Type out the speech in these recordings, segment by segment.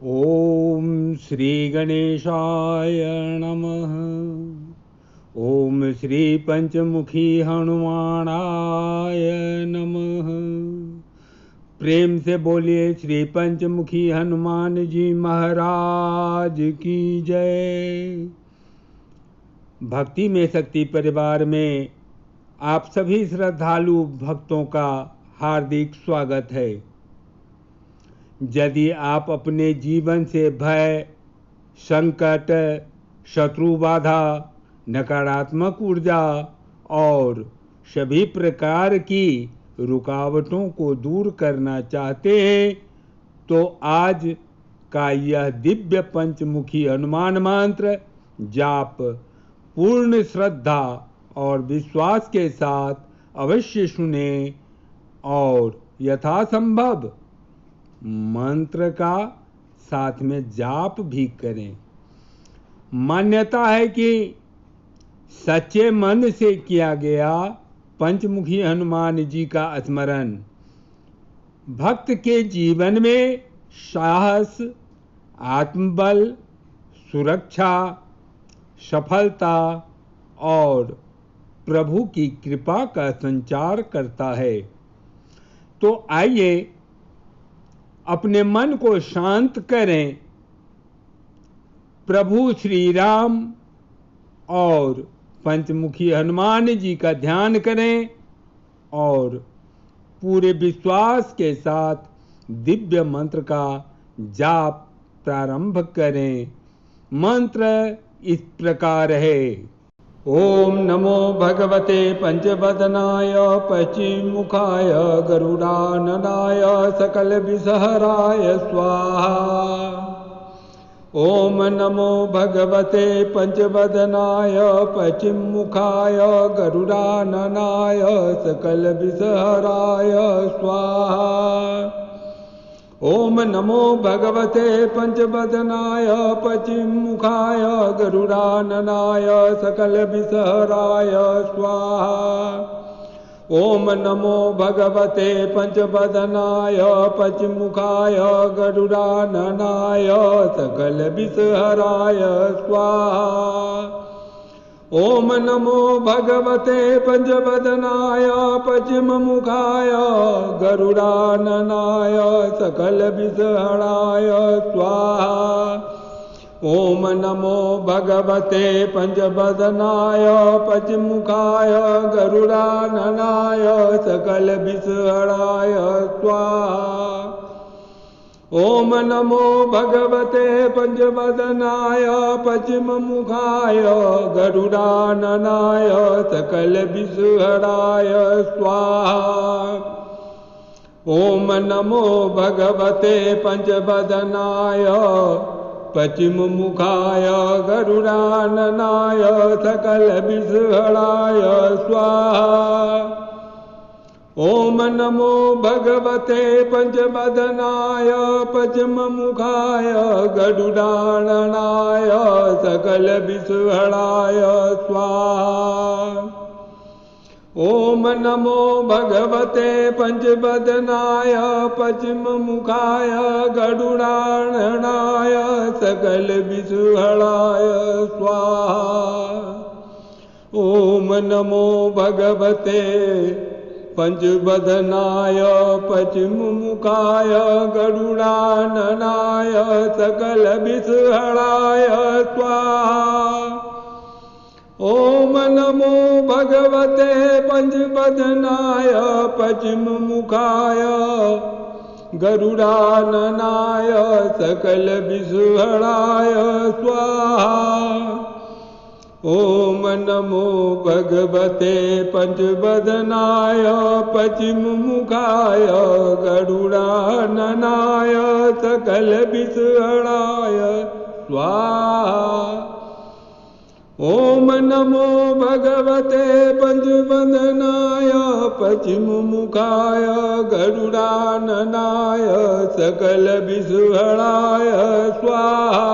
ओम श्री गणेशाय नमः। ओम श्री पंचमुखी हनुमानाय नमः। प्रेम से बोलिए श्री पंचमुखी हनुमान जी महाराज की जय। भक्ति में शक्ति परिवार में आप सभी श्रद्धालु भक्तों का हार्दिक स्वागत है। यदि आप अपने जीवन से भय, संकट, शत्रु बाधा, नकारात्मक ऊर्जा और सभी प्रकार की रुकावटों को दूर करना चाहते हैं तो आज का यह दिव्य पंचमुखी हनुमान मंत्र जाप पूर्ण श्रद्धा और विश्वास के साथ अवश्य सुने और यथासंभव मंत्र का साथ में जाप भी करें। मान्यता है कि सच्चे मन से किया गया पंचमुखी हनुमान जी का स्मरण भक्त के जीवन में साहस, आत्मबल, सुरक्षा, सफलता और प्रभु की कृपा का संचार करता है। तो आइए अपने मन को शांत करें, प्रभु श्री राम और पंचमुखी हनुमान जी का ध्यान करें और पूरे विश्वास के साथ दिव्य मंत्र का जाप प्रारंभ करें। मंत्र इस प्रकार है। ओम नमो भगवते पंचवदनाय पश्चिमुखाय गरुडाननाय सकल विषहराय स्वाहा। ओम नमो भगवते पंचवदनाय पश्चिमुखाय गरुडाननाय सकल विषहराय स्वाहा। ओम नमो भगवते पंचवदनाय पश्चिमुखाय गरुडाननाय सकल विषहराय स्वाहा। ओम नमो भगवते पंचवदनाय पश्चिमुखाय गरुडाननाय सकल विषहराय स्वाहा। ओम नमो भगवते पंचवदनाय पश्चिममुखाय गरुडाननाय सकल विषहराय स्वाहा। ओम नमो भगवते पंचवदनाय पश्चिमुखाय गरुडाननाय सकल विषहराय स्वाहा। ओम नमो भगवते पंचवदनाय पश्चिममुखाय गरुडाननाय सकल विषहराय स्वाहा। ओम नमो भगवते पंचवदनाय पश्चिममुखाय गरुडाननाय सकल विषहराय स्वाहा। ओम नमो भगवते पंचवदनाय पश्चिममुखाय गरुडाननाय सकल विषहराय स्वाहा। ओम नमो भगवते पंचवदनाय पश्चिममुखाय गरुडाननाय सकल विषहराय स्वाहा। ओम नमो भगवते पंचवदनाय पश्चिममुखाय गरुडाननाय सकल विषहराय स्वाहा। ओम नमो भगवते पंचवदनाय पश्चिममुखाय गरुडाननाय सकल विषहराय स्वाहा। ओम नमो भगवते पंचवदनाय पश्चिममुखाय गरुडाननाय सकल विषहराय स्वाहा। ओम नमो भगवते पंचवदनाय पश्चिममुखाय गरुडाननाय सकल विषहराय स्वाहा।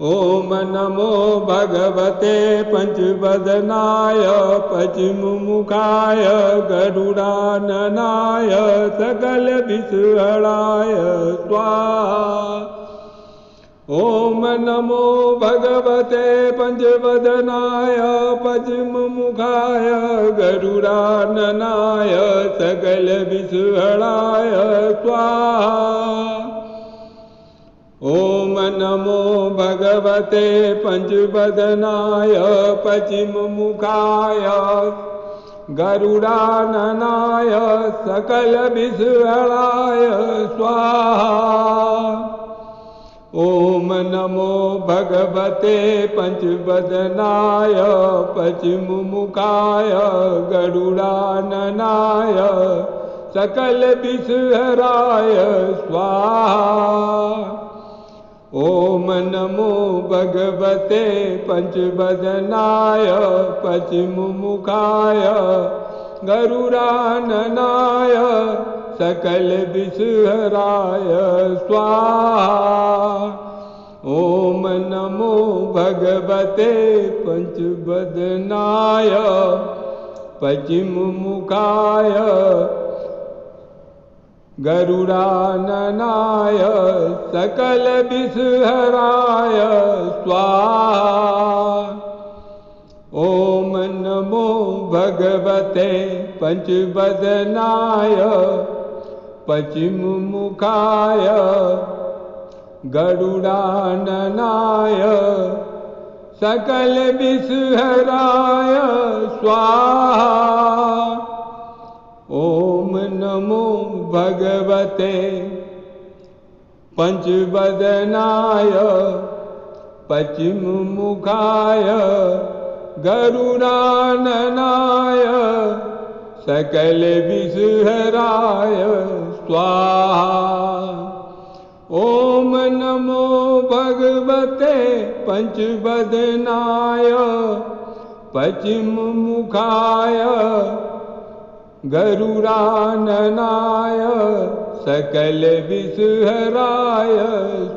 ओम नमो भगवते पंचवदनाय पश्चिममुखाय गरुडाननाय सकल विषहराय स्वाहा। ॐ नमो भगवते पंचवदनाय पद्ममुखाय गरुडाननाय सकलविषहराय स्वाहा। ॐ नमो भगवते पंचवदनाय पद्ममुखाय गरुडाननाय सकलविषहराय स्वाहा। ॐ नमो भगवते पंचवदनाय पद्ममुखाय गरुडाननाय सकलविषहराय स्वाहा। ॐ नमो भगवते पंचवदनाय पद्ममुखाय गरुडाननाय सकलविषहराय स्वाहा। ॐ नमो भगवते पंचवदनाय पद्ममुखाय गरुडाननाय सकलविषहराय स्वाहा। ॐ नमो भगवते पंचवदनाय पद्ममुखाय गरुडाननाय सकलविषहराय स्वाहा। ॐ नमो भगवते पंचवदनाय पद्ममुखाय गरुडाननाय सकलविषहराय स्वाहा। ॐ नमो भगवते पंचवदनाय पद्ममुखाय गरुडाननाय सकलविषहराय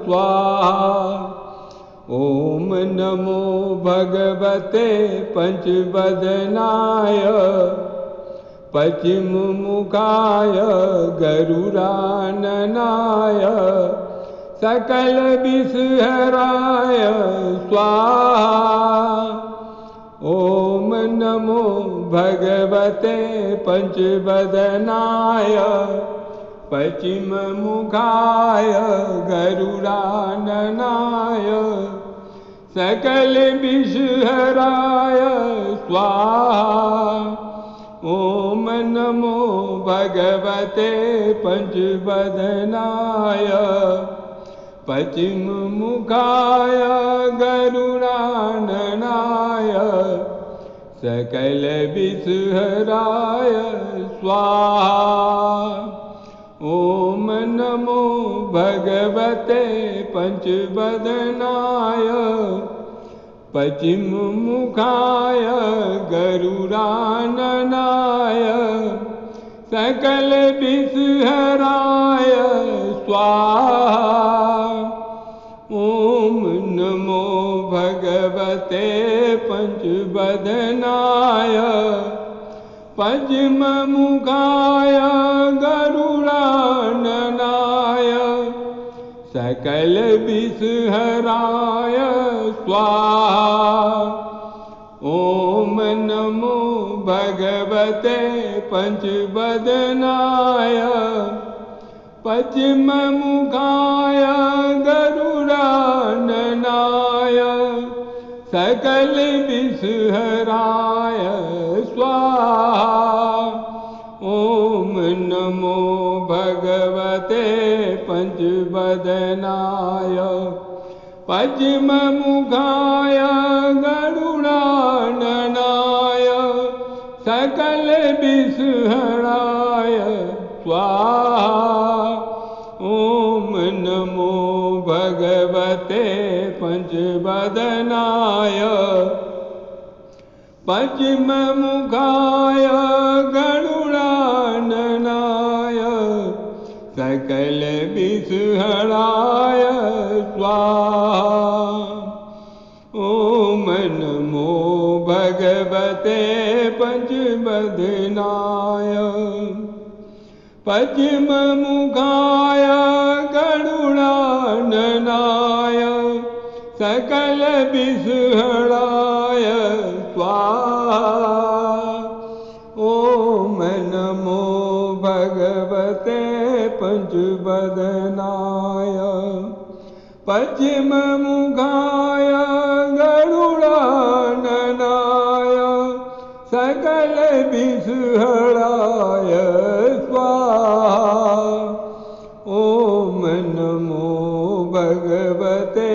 स्वाहा। ॐ नमो भगवते पंचवदनाय पद्ममुखाय गरुडाननाय सकलविषहराय स्वाहा। ॐ नमो भगवते पंचवदनाय पद्ममुखाय गरुडाननाय सकलविषहराय स्वाहा। ॐ नमो भगवते पंचवदनाय पद्ममुखाय गरुडाननाय सकलविषहराय स्वाहा। ॐ नमो भगवते पंचवदनाय पद्ममुखाय गरुडाननाय सकलविषहराय स्वाहा। ॐ नमो भगवते पंचवदनाय पद्ममुखाय गरुडाननाय सकलविषहराय स्वाहा। ॐ नमो भगवते पंचवदनाय पद्ममुखाय गरुडाननाय सकलविषहराय स्वाहा। ॐ नमो भगवते पंचवदनाय पद्ममुखाय गरुडाननाय सकलविषहराय स्वाहा। ॐ नमो भगवते पंचवदनाय पद्ममुखाय गरुडाननाय सकलविषहराय स्वाहा। ॐ नमो भगवते पंचवदनाय पद्ममुखाय गरुडाननाय सकल विसुहळाय स्वाहा। ॐ नमो भगवते पंचवदनाय पश्चिममुखाय गरुडाननाय सकल विसुहळाय स्वाहा। ॐ नमो भगवते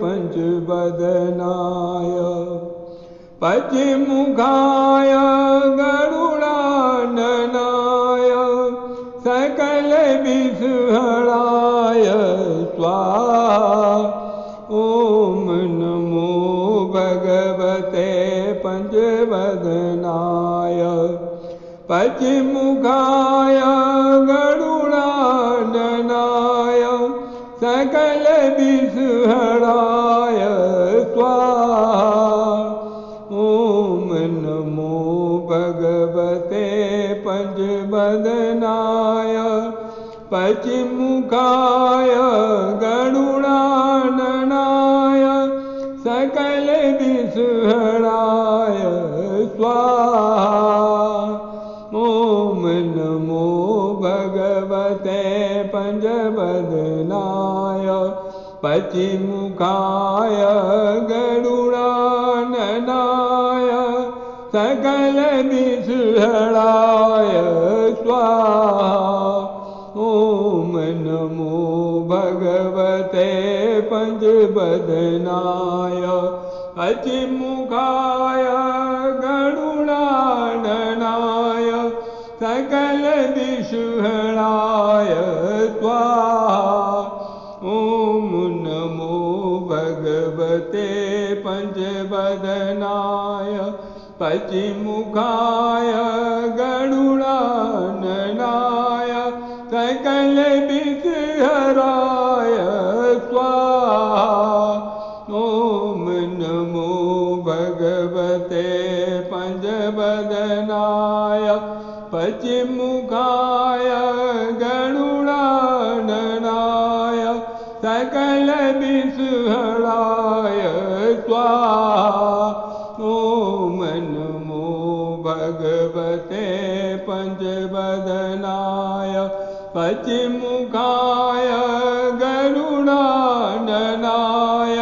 पंचवदनाय पश्चिममुखाय गरुडाननाय सकल विसुहळाय स्वाहा। ॐ नमो भगवते पंचवदनाय पश्चिममुखाय गरुडाननाय सकल विसुहळाय स्वाहा। ॐ नमो भगवते पंचवदनाय पश्चिममुखाय गरुडाननाय सकल विसुहळाय स्वाहा। ॐ नमो भगवते पंचवदनाय पश्चिममुखाय गरुडाननाय सकल विसुहळाय स्वाहा। ॐ नमो भगवते पंचवदनाय पश्चिममुखाय गरुडाननाय सकल विसुहळाय स्वाहा। ॐ नमो भगवते पंचवदनाय पश्चिममुखाय गरुडाननाय सकल विसुहळाय स्वाहा। ॐ नमो भगवते पंचवदनाय पश्चिममुखाय गरुडाननाय सकल विसुहळाय स्वाहा। ॐ नमो भगवते पंचवदनाय पश्चिममुखाय गरुडाननाय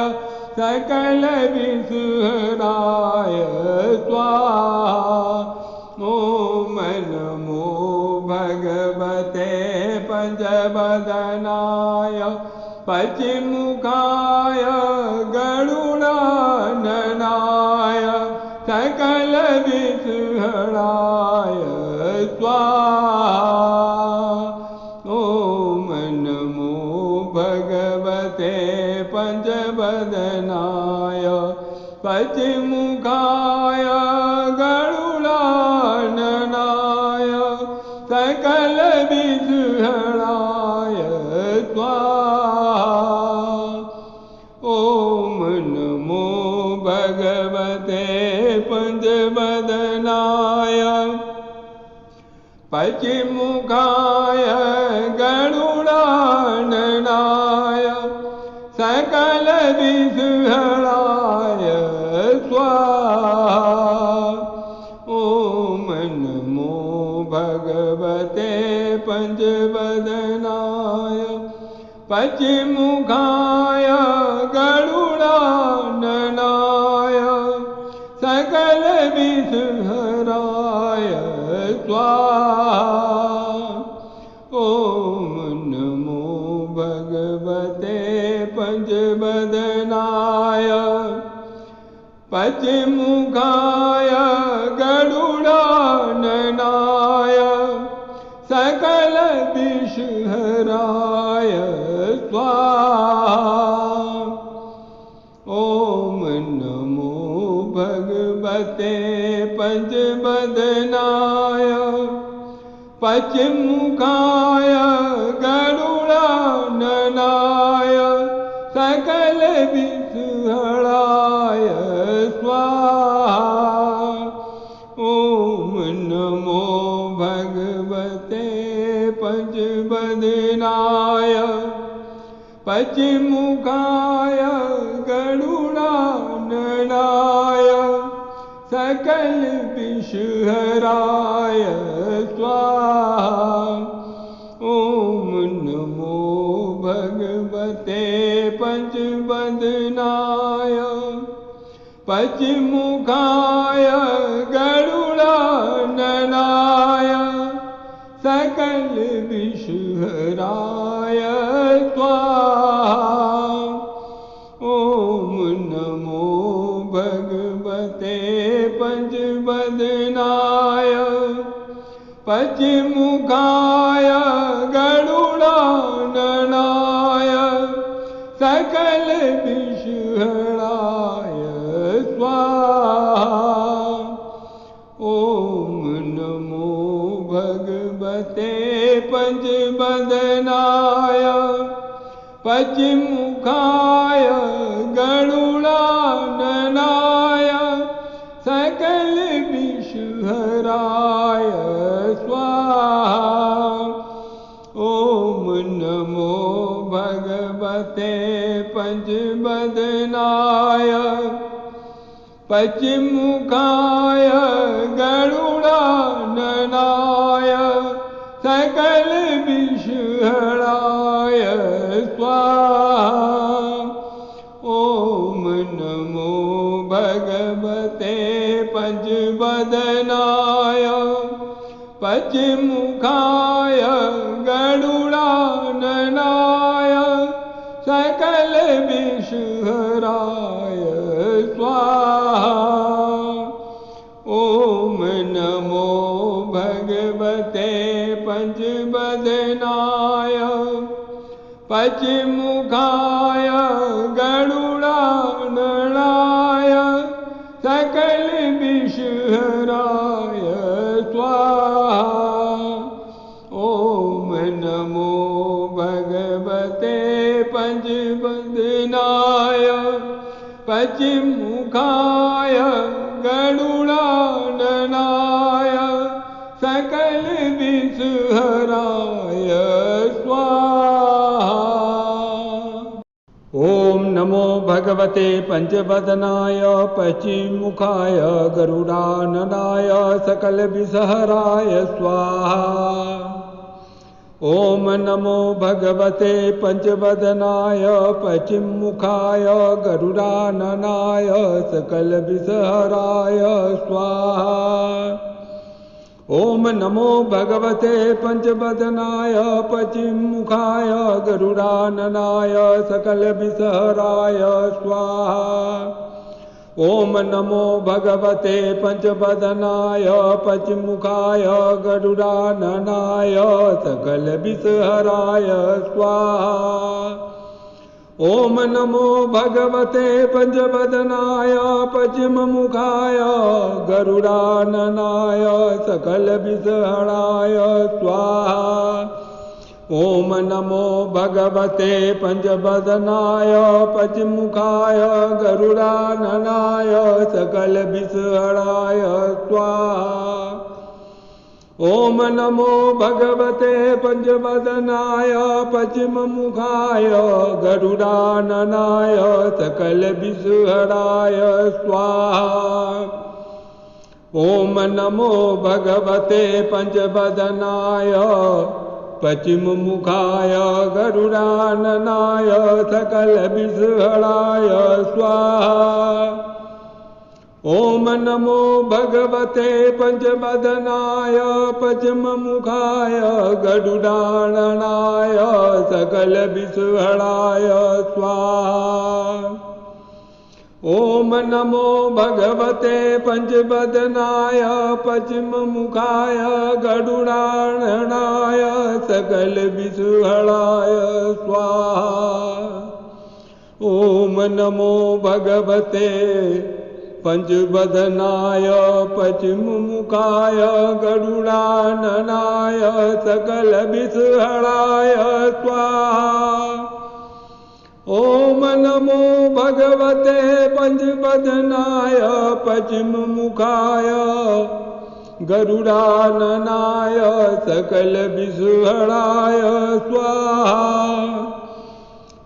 सकल विसुहळाय स्वाहा। ॐ नमो भगवते पंचवदनाय पश्चिममुखाय गरुडाननाय सकल विसुहळाय स्वाहा। ॐ नमो भगवते पंचवदनाय पश्चिममुखाय गरुडाननाय सकल विसुहळाय स्वाहा। ॐ नमो भगवते पंचवदनाय पश्चिममुखाय गरुडाननाय सकल विसुहळाय स्वाहा। ॐ नमो भगवते पंचवदनाय पश्चिममुखाय गरुडाननाय सकल विसुहळाय स्वाहा। ॐ नमो भगवते पंचवदनाय पश्चिममुखाय गरुडाननाय सकल विसुहळाय स्वाहा। ॐ नमो भगवते पंचवदनाय पश्चिममुखाय गरुडाननाय सकल विसुहळाय स्वाहा। ॐ नमो भगवते पंचवदनाय पश्चिमुखाय गरुडाननाय सकल विषहराय स्वाहा। ओम नमो भगवते पंचवदनाय पश्चिमुखाय गरुडाननाय सकल विषहराय स्वाहा। ओम नमो भगवते पंचवदनाय पश्चिमुखाय गरुडाननाय सकल विषहराय स्वाहा। ओम नमो भगवते पंचवदनाय पश्चिमुखाय गरुडाननाय सकल विषहराय स्वाहा। ओम नमो भगवते पंचवदनाय पश्चिमुखाय गरुडाननाय सकल विषहराय स्वाहा। ओम नमो भगवते पंचवदनाय पश्चिमुखाय गरुडाननाय सकल विषहराय स्वाहा। ओम नमो भगवते पंचवदनाय पश्चिमुखाय गरुडाननाय सकल विषहराय स्वाहा। ओम नमो भगवते पंचवदनाय पश्चिमुखाय गरुडाननाय सकल विषहराय स्वाहा। ओम नमो भगवते पंचवदनाय पश्चिमुखाय गरुडाननाय सकल विषहराय स्वाहा। ओम नमो भगवते पंचवदनाय पश्चिमुखाय गरुडाननाय सकल विषहराय स्वाहा। ओम नमो भगवते पंचवदनाय पश्चिमुखाय गरुडाननाय सकल विषहराय स्वाहा। ओम नमो भगवते पंचवदनाय पश्चिमुखाय गरुडाननाय सकल विषहराय स्वाहा। ओम नमो भगवते पंचवदनाय पश्चिमुखाय गरुडाननाय सकल विषहराय स्वाहा। ओम नमो भगवते पंचवदनाय पश्चिमुखाय गरुडाननाय सकल विषहराय स्वाहा। ओम नमो भगवते पंचवदनाय पश्चिमुखाय गरुडाननाय सकल विषहराय स्वाहा। ओम नमो भगवते पंचवदनाय पश्चिमुखाय गरुडाननाय सकल विषहराय स्वाहा। ओम नमो भगवते पंचवदनाय पश्चिमुखाय गरुडाननाय सकल विषहराय स्वाहा। ओम नमो भगवते पंचवदनाय पश्चिमुखाय गरुडाननाय सकल विषहराय स्वाहा। ओम नमो भगवते पंचवदनाय पश्चिमुखाय गरुडाननाय सकल विषहराय स्वाहा। ओम नमो भगवते पंचवदनाय पश्चिमुखाय गरुडाननाय सकल विषहराय स्वाहा।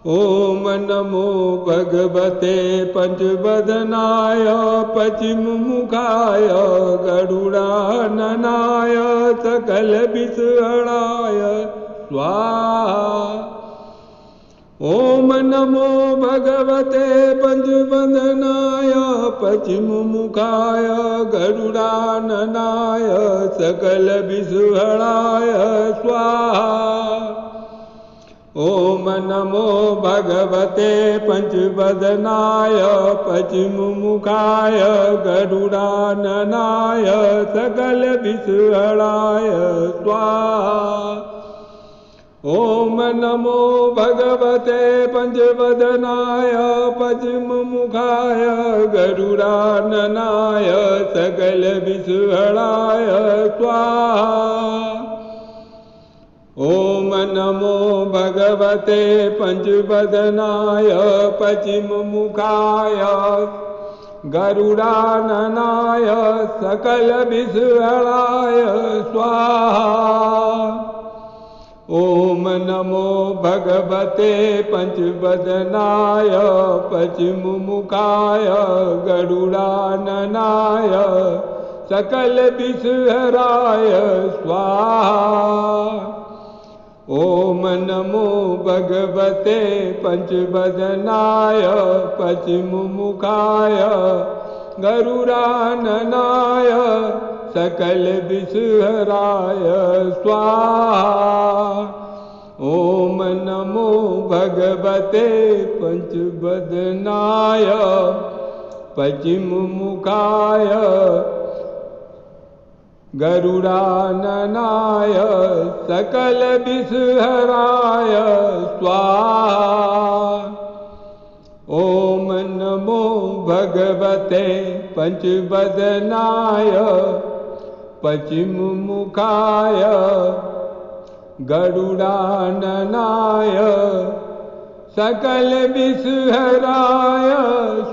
ॐ नमो भगवते पंचवदनाय पश्चिममुखाय गरुडाननाय सकलविषहराय स्वाहा। ॐ नमो भगवते पंचवदनाय पश्चिममुखाय गरुडाननाय सकलविषहराय स्वाहा। ॐ नमो भगवते पंचवदनाय पश्चिममुखाय गरुडाननाय सकलविषहराय स्वाहा। ॐ नमो भगवते पंचवदनाय पश्चिममुखाय गरुडाननाय सकलविषहराय स्वाहा। ॐ नमो भगवते पंचवदनाय पश्चिममुखाय गरुडाननाय सकलविषहराय स्वाहा। ॐ नमो भगवते पंचवदनाय पश्चिममुखाय गरुडाननाय सकलविषहराय स्वाहा। ॐ नमो भगवते पंचवदनाय पश्चिममुखाय गरुडाननाय सकलविषहराय स्वाहा। ॐ नमो भगवते पंचवदनाय पश्चिममुखाय गरुडाननाय सकलविषहराय स्वाहा। ॐ नमो भगवते पंचवदनाय पश्चिममुखाय गरुडाननाय सकलविषहराय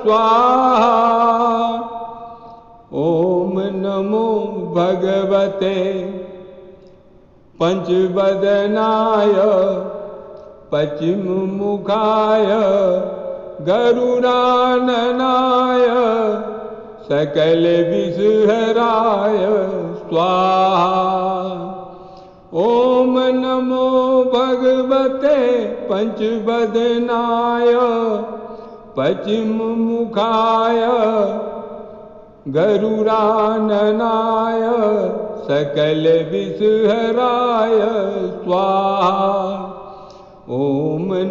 स्वाहा। ॐ नमो भगवते पंचवदनाय पश्चिममुखाय गरुडाननाय सकलविषहराय स्वाहा। ॐ नमो भगवते पंचवदनाय पश्चिममुखाय गरुडाननाय सकलविषहराय स्वाहा। ॐ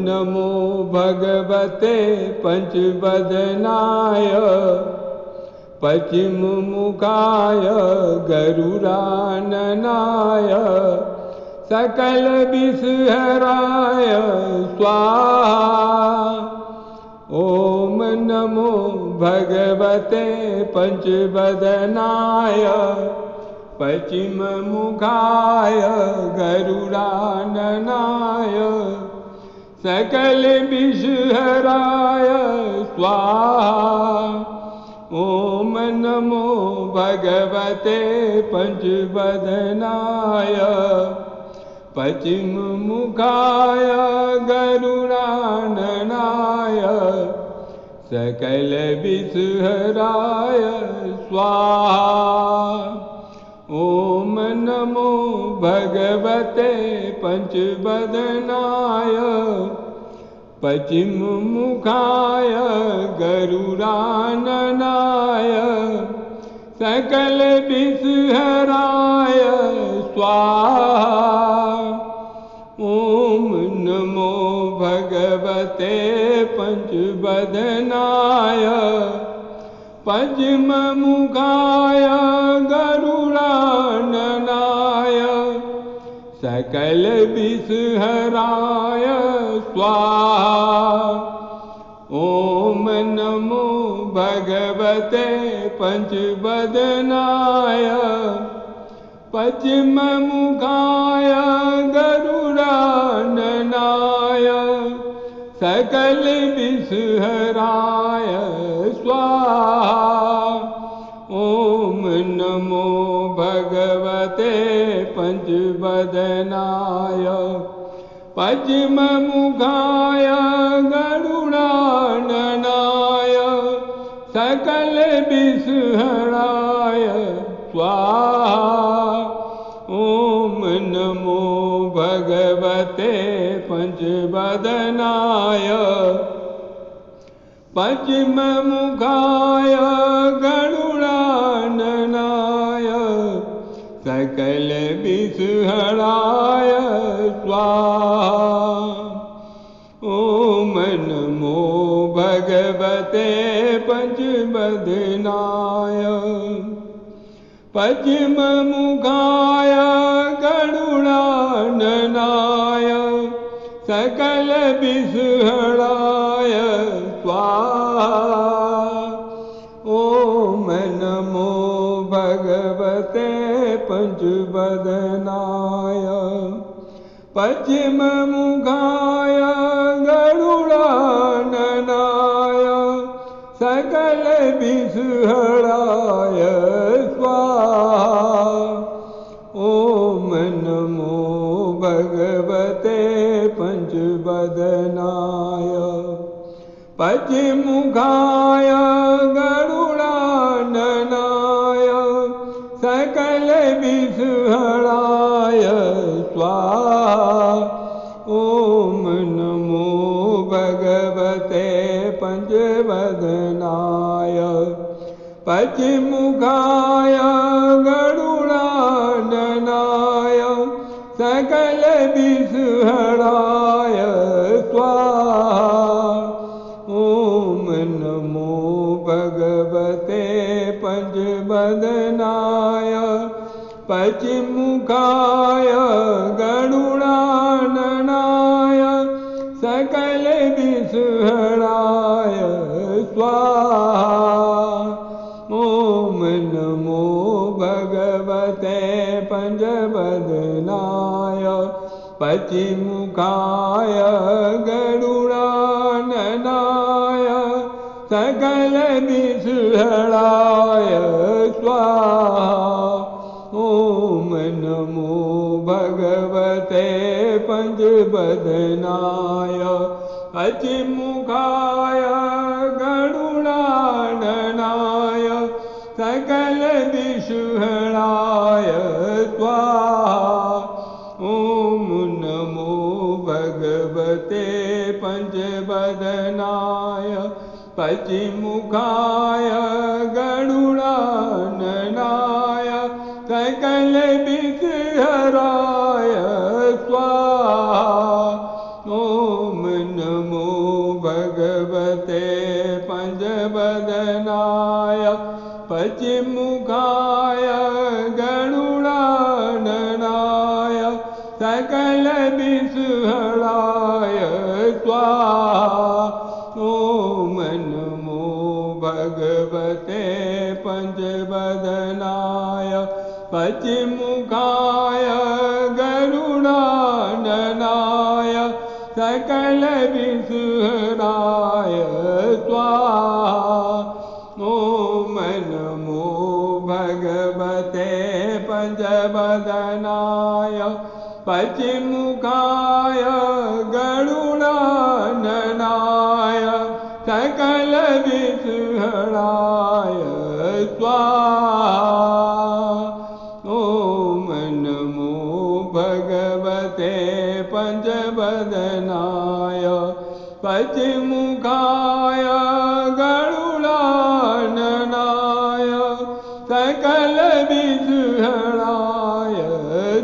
नमो भगवते पंचवदनाय पश्चिममुखाय गरुडाननाय सकलविषहराय स्वाहा। ॐ नमो भगवते पंचवदनाय पश्चिममुखाय गरुडाननाय सकलविषहराय स्वाहा। ॐ नमो भगवते पंचवदनाय पश्चिममुखाय गरुडाननाय सकलविषहराय स्वाहा। ॐ नमो भगवते पंचवदनाय पश्चिममुखाय गरुडाननाय सकलविषहराय स्वाहा। ॐ नमो भगवते पंचवदनाय पश्चिममुखाय गरुडाननाय सकलविषहराय स्वाहा। ॐ नमो भगवते पंचवदनाय पश्चिममुखाय गरुडाननाय सकलविषहराय स्वाहा। ॐ नमो भगवते पंचवदनाय पद्ममुखाय गरुडाननाय सकलविषहराय स्वाहा। ॐ नमो भगवते पंचवदनाय पद्ममुखाय गरुडाननाय सकलविषहराय स्वाहा। ॐ नमो भगवते पंचवदनाय पद्ममुखाय गरुडाननाय सकलविषहराय स्वाहा। ॐ नमो भगवते पंचवदनाय पद्ममुखाय गरुडाननाय सकलविषहराय स्वाहा। ॐ नमो भगवते पंचवदनाय पद्ममुखाय गरुडाननाय सकलविषहराय स्वाहा। ॐ नमो भगवते पंचवदनाय पद्ममुखाय गरुडाननाय सकलविषहराय स्वाहा। ॐ नमो भगवते पंचवदनाय पद्ममुखाय गरुडाननाय सकलविषहराय स्वाहा। ॐ नमो भगवते पंचवदनाय पद्ममुखाय गरुडाननाय सकलविषहराय स्वाहा। ॐ नमो भगवते पंचवदनाय पद्ममुखाय गरुडाननाय सकलविषहराय स्वाहा। ॐ नमो भगवते पंचवदनाय पद्ममुखाय गरुडाननाय सकलविषहराय स्वाहा। ॐ नमो भगवते पंचवदनाय पद्ममुखाय गरुडाननाय सकलविषहराय स्वाहा। ॐ नमो भगवते पंचवदनाय पद्ममुखाय गरुडाननाय सकलविषहराय स्वाहा। ॐ नमो भगवते पंचवदनाय पद्ममुखाय गरुडाननाय सकलविषहराय स्वाहा। ॐ नमो भगवते पंचवदनाय पद्ममुखाय गरुडाननाय सकलविषहराय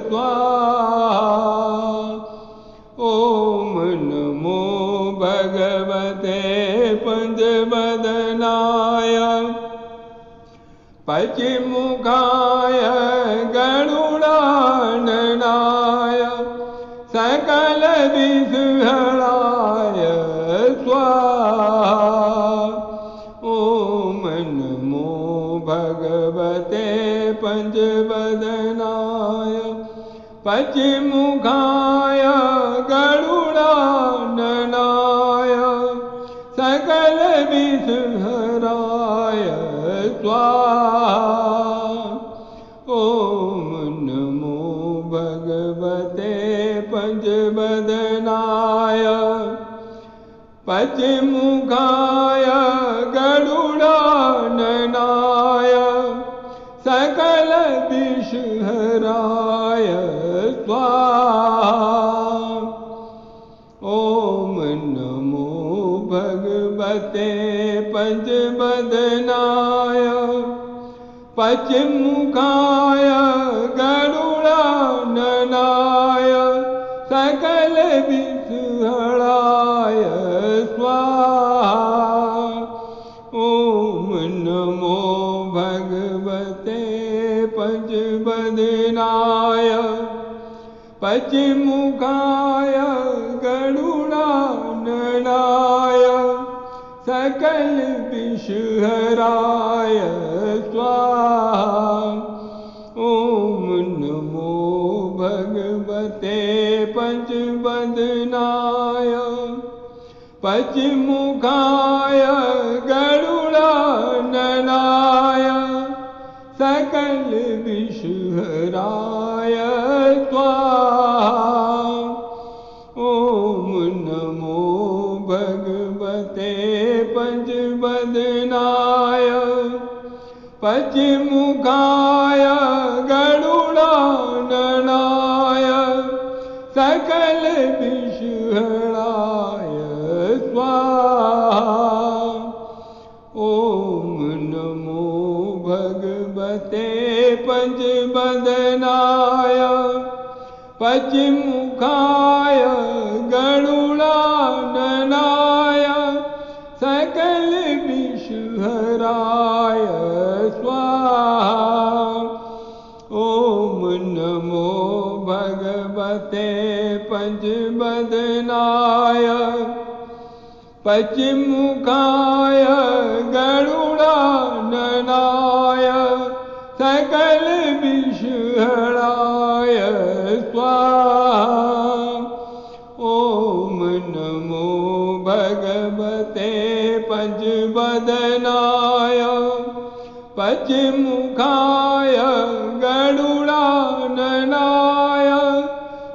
स्वाहा। ॐ नमो भगवते पंचवदनाय पद्ममुखाय गरुडाननाय सकलविषहराय स्वाहा। ॐ नमो भगवते पंचवदनाय पद्ममुखाय गरुडाननाय सकलविषहराय स्वाहा। ॐ नमो भगवते पंचवदनाय पश्चिमुखाय गरुडाननाय सकल विषहराय स्वाहा। ॐ नमो भगवते पंचवदनाय पश्चिमुखाय गरुडाननाय सकल विषहराय स्वाहा। ॐ नमो भगवते पंचवदनाय पश्चिमुखाय गरुडाननाय सकल विषहराय स्वाहा। ॐ नमो भगवते पंचवदनाय पश्चिमुखाय गरुडाननाय सकल विषहराय स्वाहा। ॐ नमो भगवते पंचवदनाय पश्चिमुखाय गरुडाननाय सकल विषहराय स्वाहा। ॐ नमो भगवते पंचवदनाय पश्चिमुखाय गरुडाननाय सकल विषहराय स्वाहा। ॐ नमो भगवते पंचवदनाय पश्चिमुखाय गरुडाननाय सकल विषहराय स्वाहा। ॐ नमो भगवते पंचवदनाय पश्चिमुखाय गरुडाननाय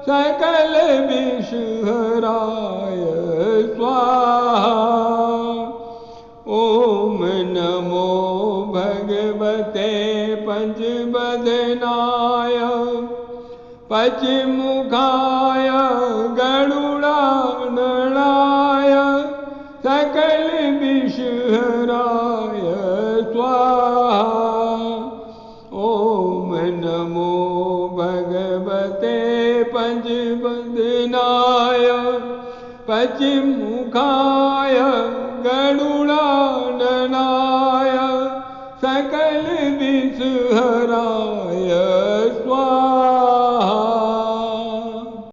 सकल विषहराय स्वाहा। ॐ नमो भगवते पंचवदनाय पश्चिमुखाय गरुडाननाय सकल विषहराय स्वाहा। ॐ नमो भगवते पंचवदनाय पश्चिमुखाय गरुडाननाय सकल विषहराय